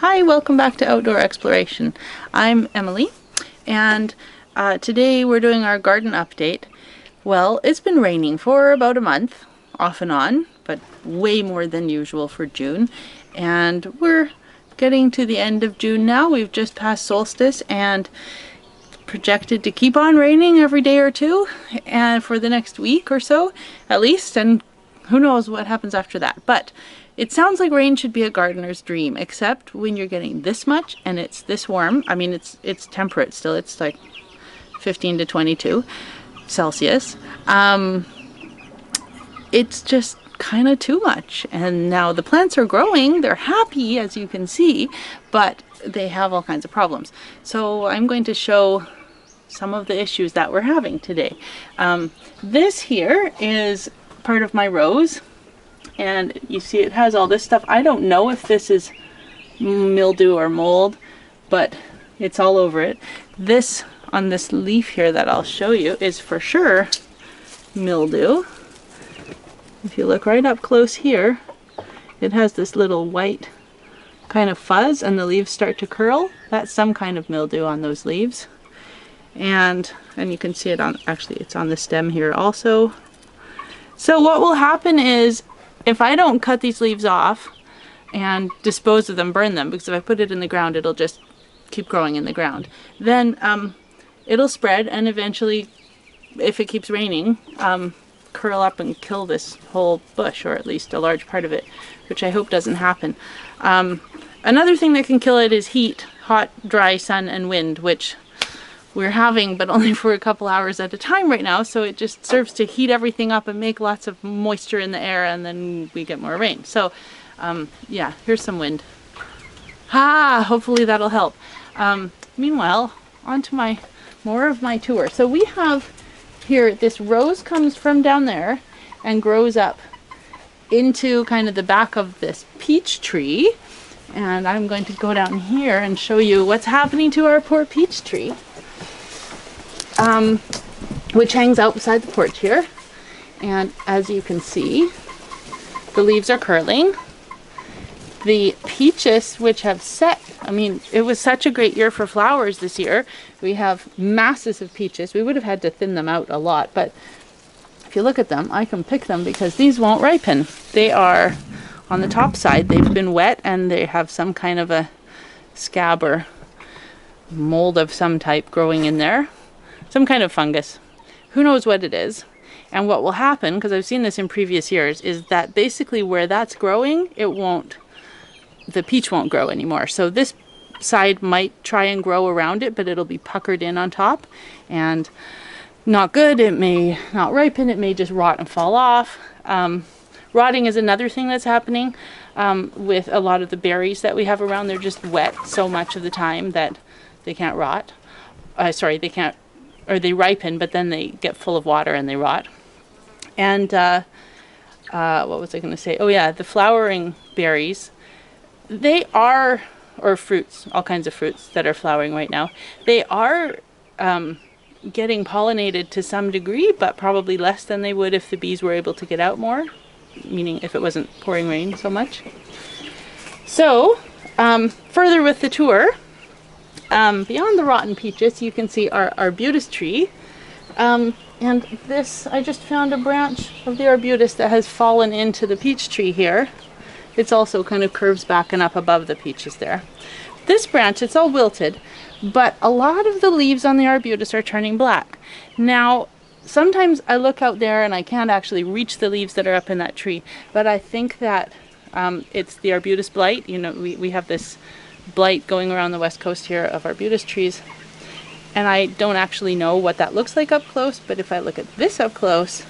Hi, welcome back to Outdoor Exploration. I'm Emily, and today we're doing our garden update. Well, it's been raining for about a month, off and on, but way more than usual for June. And we're getting to the end of June now. We've just passed solstice and projected to keep on raining every day or two, and for the next week or so at least, and who knows what happens after that. But it sounds like rain should be a gardener's dream, except when you're getting this much and it's this warm. I mean, it's temperate still. It's like 15 to 22 Celsius. It's just kind of too much. And now the plants are growing. They're happy, as you can see, but they have all kinds of problems. So I'm going to show some of the issues that we're having today. This here is part of my rose. And you see it has all this stuff. I don't know if this is mildew or mold, but it's all over it. This on this leaf here that I'll show you is for sure mildew. If you look right up close here, it has this little white kind of fuzz and the leaves start to curl. That's some kind of mildew on those leaves. And you can see it on, actually it's on the stem here also. So what will happen is, if I don't cut these leaves off and dispose of them, burn them, because if I put it in the ground it'll just keep growing in the ground, then it'll spread and eventually, if it keeps raining, curl up and kill this whole bush, or at least a large part of it, which I hope doesn't happen. Another thing that can kill it is heat, hot, dry sun and wind, which we're having, but only for a couple hours at a time right now, so it just serves to heat everything up and make lots of moisture in the air, and then we get more rain. So yeah, here's some wind. Hopefully that'll help. Meanwhile, on to more of my tour. So we have here, this rose comes from down there and grows up into kind of the back of this peach tree, and I'm going to go down here and show you what's happening to our poor peach tree. Which hangs out beside the porch here, and as you can see, the leaves are curling. The peaches, which have set, I mean, it was such a great year for flowers this year. We have masses of peaches. We would have had to thin them out a lot, but if you look at them, I can pick them because these won't ripen. They are on the top side. They've been wet and they have some kind of a scab or mold of some type growing in there. Some kind of fungus. Who knows what it is? And what will happen, because I've seen this in previous years, is that basically where that's growing, the peach won't grow anymore. So this side might try and grow around it, but it'll be puckered in on top and not good. It may not ripen. It may just rot and fall off. Rotting is another thing that's happening with a lot of the berries that we have around. They're just wet so much of the time that they can't rot. They can't, or they ripen, but then they get full of water and they rot. And what was I going to say? Oh yeah, the flowering berries, they are, or fruits, all kinds of fruits that are flowering right now, they are getting pollinated to some degree, but probably less than they would if the bees were able to get out more, meaning if it wasn't pouring rain so much. So, further with the tour, beyond the rotten peaches, you can see our arbutus tree. And this, I just found a branch of the arbutus that has fallen into the peach tree here. It's also kind of curves back and up above the peaches there. This branch, it's all wilted, but a lot of the leaves on the arbutus are turning black. Now, sometimes I look out there and I can't actually reach the leaves that are up in that tree, but I think that it's the arbutus blight. You know, we have this blight going around the west coast here of arbutus trees, and I don't actually know what that looks like up close, but if I look at this up close,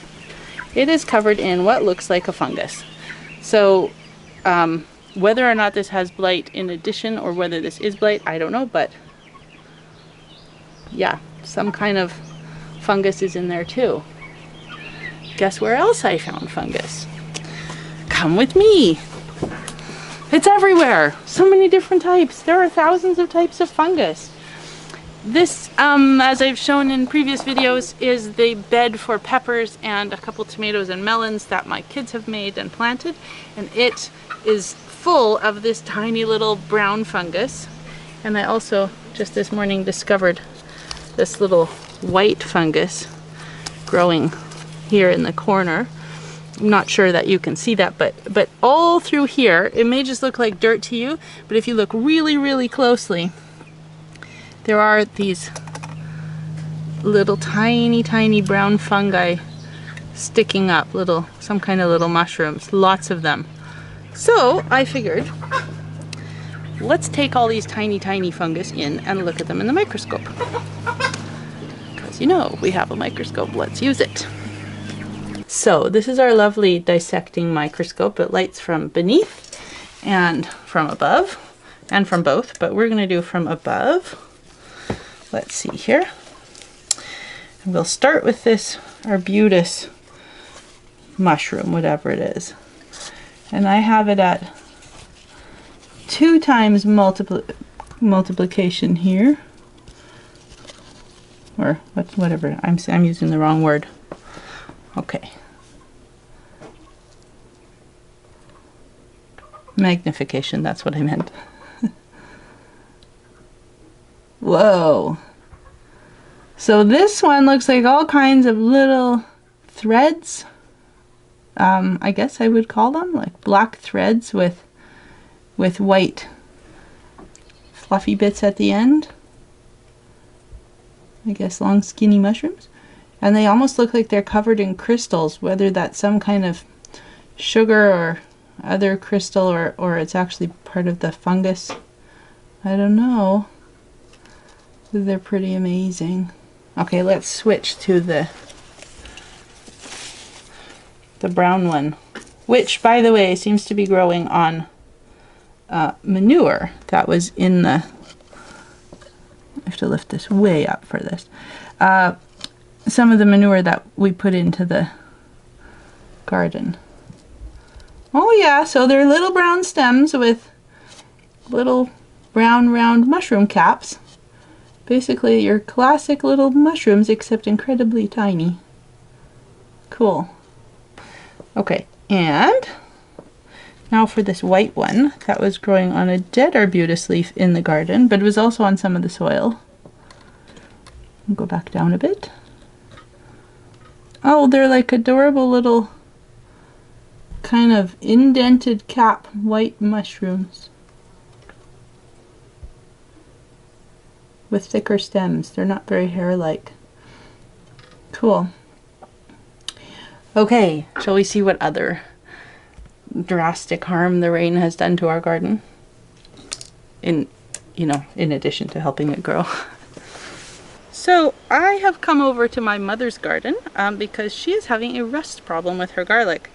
it is covered in what looks like a fungus. So whether or not this has blight in addition, or whether this is blight, I don't know, but yeah, some kind of fungus is in there too. Guess where else I found fungus? Come with me. It's everywhere. So many different types. There are thousands of types of fungus. This, as I've shown in previous videos, is the bed for peppers and a couple tomatoes and melons that my kids have made and planted, and it is full of this tiny little brown fungus. And I also just this morning discovered this little white fungus growing here in the corner. I'm not sure that you can see that, but all through here, it may just look like dirt to you, but if you look really, really closely, there are these little tiny brown fungi sticking up, some kind of little mushrooms, lots of them. So I figured, let's take all these tiny fungus in and look at them in the microscope. Because you know, we have a microscope, let's use it. So this is our lovely dissecting microscope. It lights from beneath and from above, and from both, but we're going to do from above. Let's see here. And we'll start with this arbutus mushroom, whatever it is. And I have it at 2 times multiplication here. Or whatever, I'm using the wrong word. Okay. Magnification, that's what I meant. Whoa. So this one looks like all kinds of little threads. I guess I would call them like black threads with white fluffy bits at the end. I guess long skinny mushrooms. And they almost look like they're covered in crystals, whether that's some kind of sugar or other crystal or it's actually part of the fungus. I don't know. They're pretty amazing. Okay, let's switch to the brown one, which, by the way, seems to be growing on manure that was in the... I have to lift this way up for this. Some of the manure that we put into the garden. Oh yeah, so they're little brown stems with little brown round mushroom caps. Basically your classic little mushrooms, except incredibly tiny. Cool. Okay, and now for this white one that was growing on a dead arbutus leaf in the garden, but it was also on some of the soil. I'll go back down a bit. Oh, they're like adorable little kind of indented cap white mushrooms with thicker stems. They're not very hair-like. Cool. Okay, shall we see what other drastic harm the rain has done to our garden? In addition to helping it grow. So I have come over to my mother's garden because she is having a rust problem with her garlic.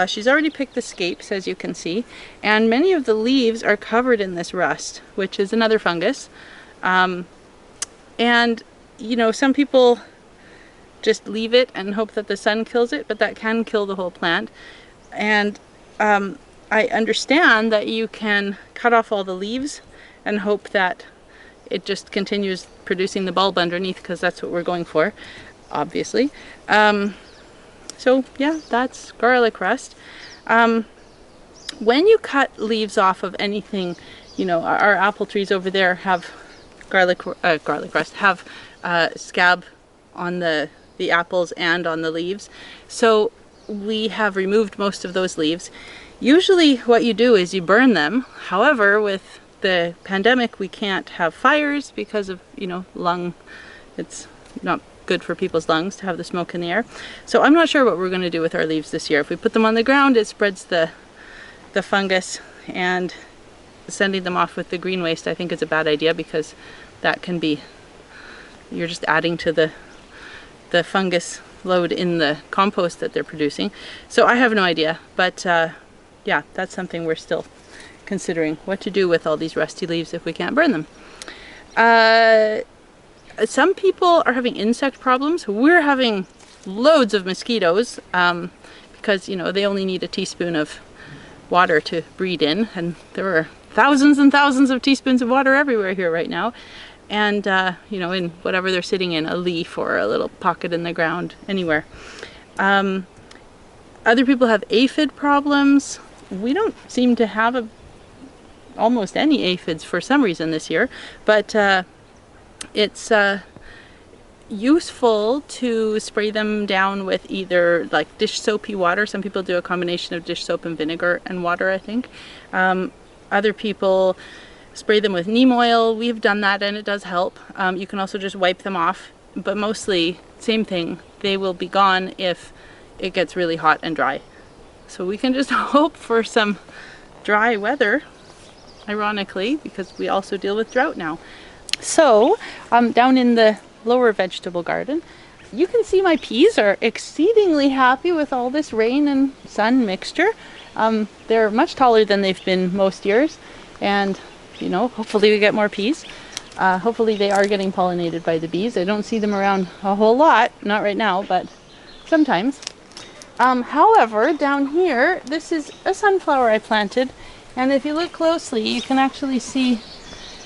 She's already picked the scapes, as you can see, and many of the leaves are covered in this rust, which is another fungus. And some people just leave it and hope that the sun kills it, but that can kill the whole plant. And I understand that you can cut off all the leaves and hope that it just continues producing the bulb underneath, because that's what we're going for, obviously. So yeah, that's garlic rust. When you cut leaves off of anything, our apple trees over there have garlic rust, have scab on the apples and on the leaves. So we have removed most of those leaves. Usually what you do is you burn them. However, with the pandemic, we can't have fires because of, it's not good for people's lungs to have the smoke in the air. So I'm not sure what we're going to do with our leaves this year. If we put them on the ground, it spreads the fungus, and sending them off with the green waste I think is a bad idea, because that can be, you're just adding to the fungus load in the compost that they're producing. So I have no idea, but yeah, that's something we're still considering, what to do with all these rusty leaves if we can't burn them. Some people are having insect problems. We're having loads of mosquitoes because they only need a teaspoon of water to breed in, and there are thousands and thousands of teaspoons of water everywhere here right now. And in whatever they're sitting in, a leaf or a little pocket in the ground, anywhere. Other people have aphid problems. We don't seem to have a almost any aphids for some reason this year, but it's useful to spray them down with either like dish soapy water. Some people do a combination of dish soap and vinegar and water, I think. Other people spray them with neem oil. We've done that and it does help. You can also just wipe them off, but mostly same thing. They will be gone if it gets really hot and dry. So we can just hope for some dry weather, ironically, because we also deal with drought now. So down in the lower vegetable garden, you can see my peas are exceedingly happy with all this rain and sun mixture. They're much taller than they've been most years, and you know, hopefully we get more peas. Hopefully they are getting pollinated by the bees. I don't see them around a whole lot, not right now, but sometimes. However, down here, this is a sunflower I planted, and if you look closely, you can actually see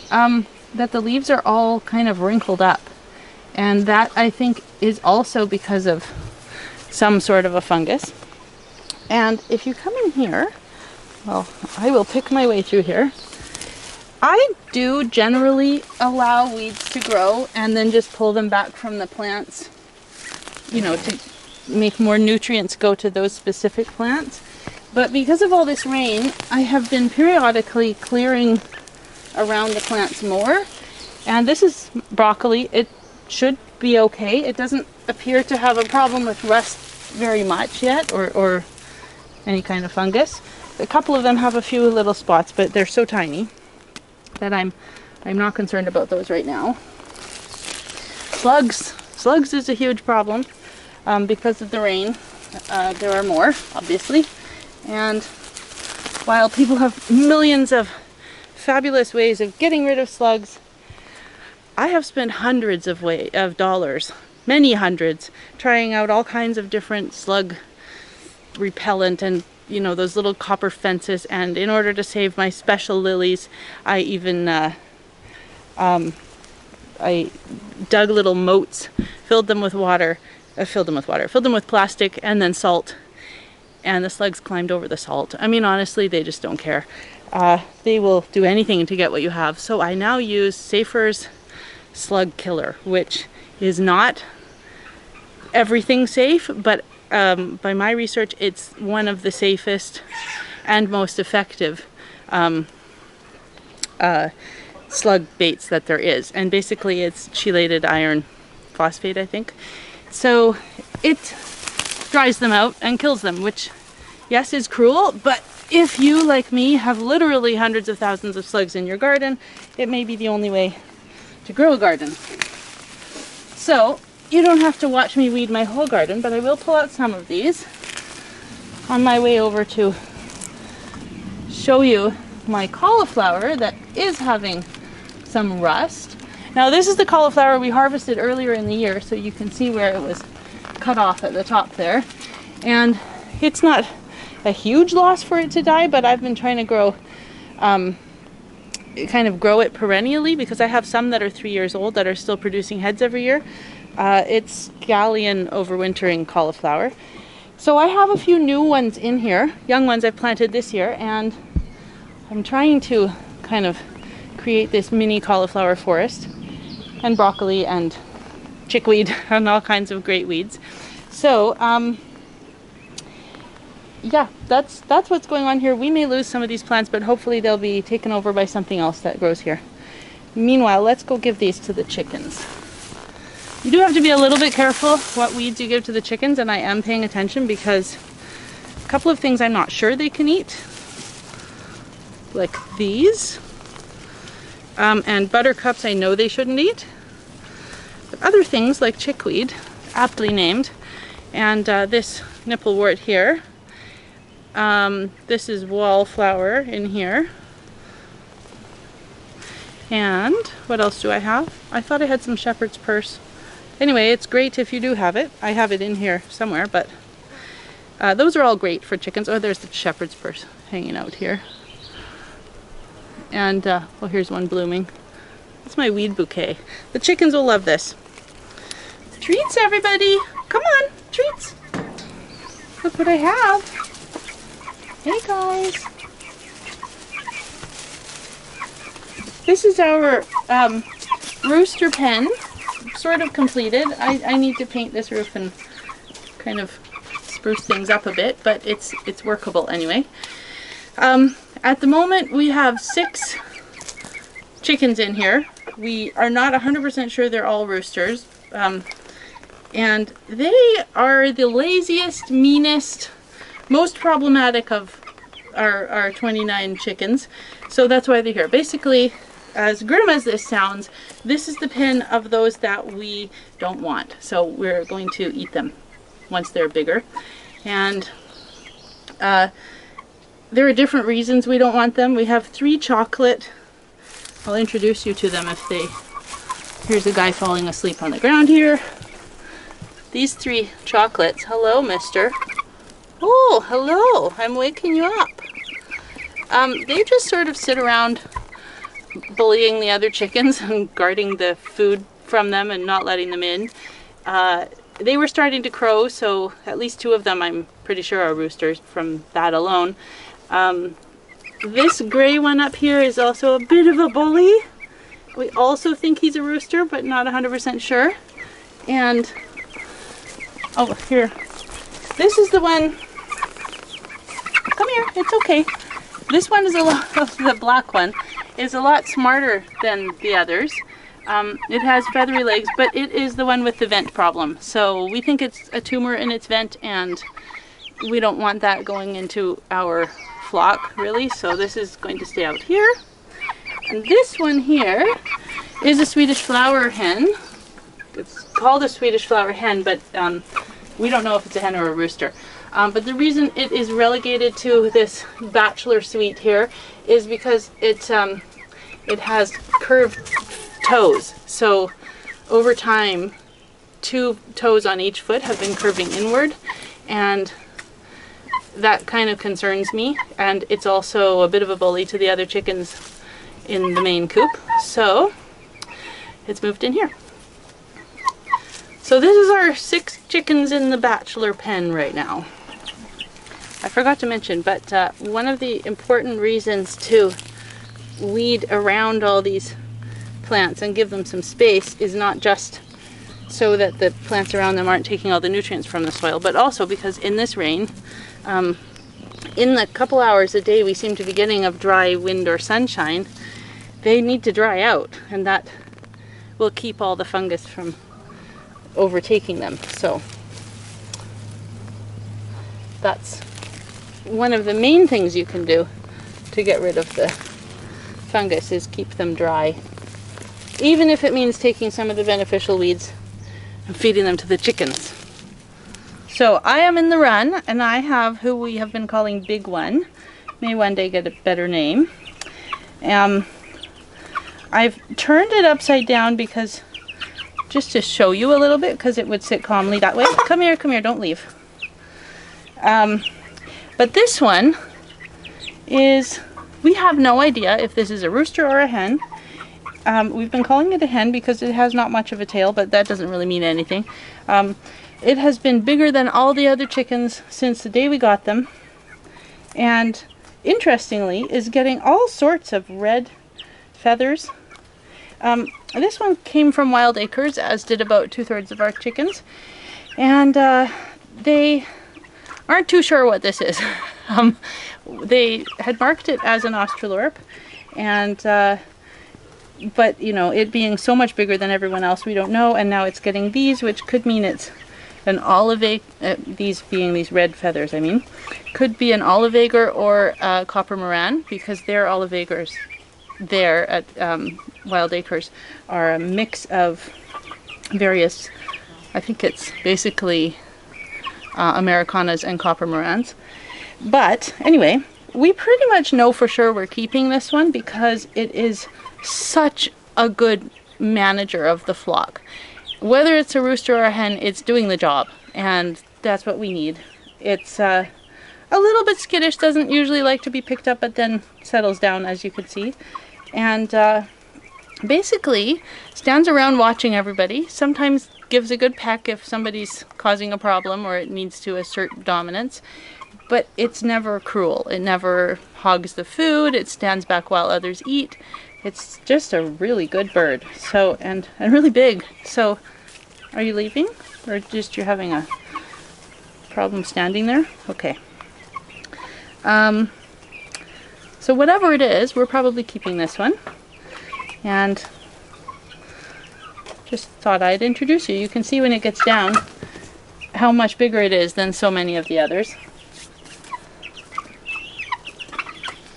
that the leaves are all kind of wrinkled up. And that, I think, is also because of some sort of a fungus. And if you come in here, well, I will pick my way through here. I do generally allow weeds to grow and then just pull them back from the plants, you know, to make more nutrients go to those specific plants. But because of all this rain, I have been periodically clearing around the plants more. And this is broccoli. It should be okay. It doesn't appear to have a problem with rust very much yet, or any kind of fungus. A couple of them have a few little spots, but they're so tiny that I'm not concerned about those right now. Slugs is a huge problem because of the rain. There are more, obviously, and while people have millions of fabulous ways of getting rid of slugs, I have spent hundreds of dollars, many hundreds, trying out all kinds of different slug repellent and, you know, those little copper fences. And in order to save my special lilies, I even I dug little moats, filled them with plastic and then salt. And the slugs climbed over the salt. I mean, honestly, they just don't care. They will do anything to get what you have. So I now use Safer's slug killer, which is not everything safe, but by my research, it's one of the safest and most effective slug baits that there is. And basically it's chelated iron phosphate, I think. So it dries them out and kills them, which, yes, is cruel, but if you, like me, have literally hundreds of thousands of slugs in your garden, it may be the only way to grow a garden. So you don't have to watch me weed my whole garden, but I will pull out some of these on my way over to show you my cauliflower that is having some rust. Now this is the cauliflower we harvested earlier in the year, so you can see where it was cut off at the top there. And it's not a huge loss for it to die, but I've been trying to grow grow it perennially, because I have some that are 3 years old that are still producing heads every year. It's Galleon overwintering cauliflower. So I have a few new ones in here, young ones I've planted this year, and I'm trying to kind of create this mini cauliflower forest, and broccoli and chickweed and all kinds of great weeds. So yeah, that's what's going on here. We may lose some of these plants, but hopefully they'll be taken over by something else that grows here. Meanwhile, let's go give these to the chickens. You do have to be a little bit careful what weeds you give to the chickens, and I am paying attention because a couple of things I'm not sure they can eat, like these, and buttercups I know they shouldn't eat, but other things like chickweed, aptly named, and this nipplewort here. This is wallflower in here. And what else do I have? I thought I had some shepherd's purse. Anyway, it's great if you do have it. I have it in here somewhere, but those are all great for chickens. Oh, there's the shepherd's purse hanging out here. And, well, here's one blooming. That's my weed bouquet. The chickens will love this. Treats, everybody! Come on, treats! Look what I have. Hey, guys. This is our rooster pen, sort of completed. I need to paint this roof and kind of spruce things up a bit, but it's workable anyway. At the moment we have 6 chickens in here. We are not 100% sure they're all roosters, and they are the laziest, meanest, most problematic of our 29 chickens, so that's why they're here. Basically, as grim as this sounds, this is the pen of those that we don't want, so we're going to eat them once they're bigger. And there are different reasons we don't want them. We have 3 chocolate. I'll introduce you to them if they... Here's a guy falling asleep on the ground here. These 3 chocolates. Hello, mister. Oh, hello. I'm waking you up. They just sort of sit around bullying the other chickens and guarding the food from them and not letting them in. They were starting to crow, so at least 2 of them I'm pretty sure are roosters from that alone. This gray one up here is also a bit of a bully. We also think he's a rooster, but not 100% sure. And, oh, here. This is the one. Come here, it's okay. This one is a lot, the black one, is a lot smarter than the others. It has feathery legs, but it is the one with the vent problem. So we think it's a tumor in its vent, and we don't want that going into our flock, really. So this is going to stay out here. And this one here is a Swedish flower hen. It's called a Swedish flower hen, but we don't know if it's a hen or a rooster. But the reason it is relegated to this bachelor suite here is because it has curved toes. So over time, 2 toes on each foot have been curving inward, and that kind of concerns me. And it's also a bit of a bully to the other chickens in the main coop. So it's moved in here. So this is our 6 chickens in the bachelor pen right now. I forgot to mention, but one of the important reasons to weed around all these plants and give them some space is not just so that the plants around them aren't taking all the nutrients from the soil, but also because in this rain, in the couple hours a day we seem to be getting of dry wind or sunshine, they need to dry out, and that will keep all the fungus from overtaking them. So that's one of the main things you can do to get rid of the fungus, is keep them dry, even if it means taking some of the beneficial weeds and feeding them to the chickens. So I am in the run, and I have who we have been calling Big One. May one day get a better name. I've turned it upside down because, just to show you a little bit, because it would sit calmly that way. Come here, don't leave. But this one is, we have no idea if this is a rooster or a hen. We've been calling it a hen because it has not much of a tail, but that doesn't really mean anything. It has been bigger than all the other chickens since the day we got them, and interestingly is getting all sorts of red feathers. This one came from wild acres, as did about 2/3 of our chickens, and they aren't too sure what this is. They had marked it as an Australorp, and but you know, it being so much bigger than everyone else, we don't know, and now it's getting these, which could mean it's an olive, these being these red feathers, I mean, could be an olive aiger or a copper moran, because their olive aigers there at Wild Acres are a mix of various, I think it's basically Americanas and copper morans. But anyway, we pretty much know for sure we're keeping this one because it is such a good manager of the flock. Whether it's a rooster or a hen, it's doing the job, and that's what we need. It's a little bit skittish, doesn't usually like to be picked up, but then settles down, as you can see. And basically stands around watching everybody, sometimes gives a good peck if somebody's causing a problem or it needs to assert dominance, but it's never cruel. It never hogs the food, it stands back while others eat, It's just a really good bird. So, and really big. So, are you leaving? Or just you're having a problem standing there? Okay. So whatever it is, we're probably keeping this one. And just thought I'd introduce you. You can see when it gets down how much bigger it is than so many of the others.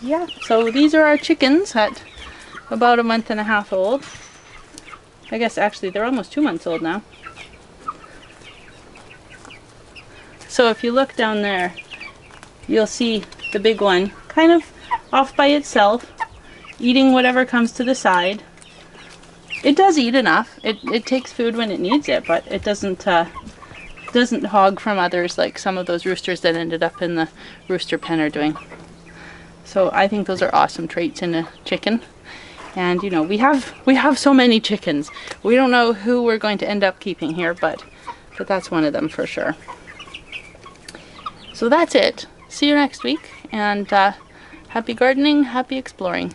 Yeah, so these are our chickens at about 1.5 months old. I guess actually they're almost 2 months old now. So if you look down there, you'll see the big one kind of off by itself, eating whatever comes to the side. It does eat enough. It takes food when it needs it, but it doesn't hog from others like some of those roosters that ended up in the rooster pen are doing. So I think those are awesome traits in a chicken. And you know, we have so many chickens. We don't know who we're going to end up keeping here, but that's one of them for sure. So that's it. See you next week, and happy gardening, happy exploring.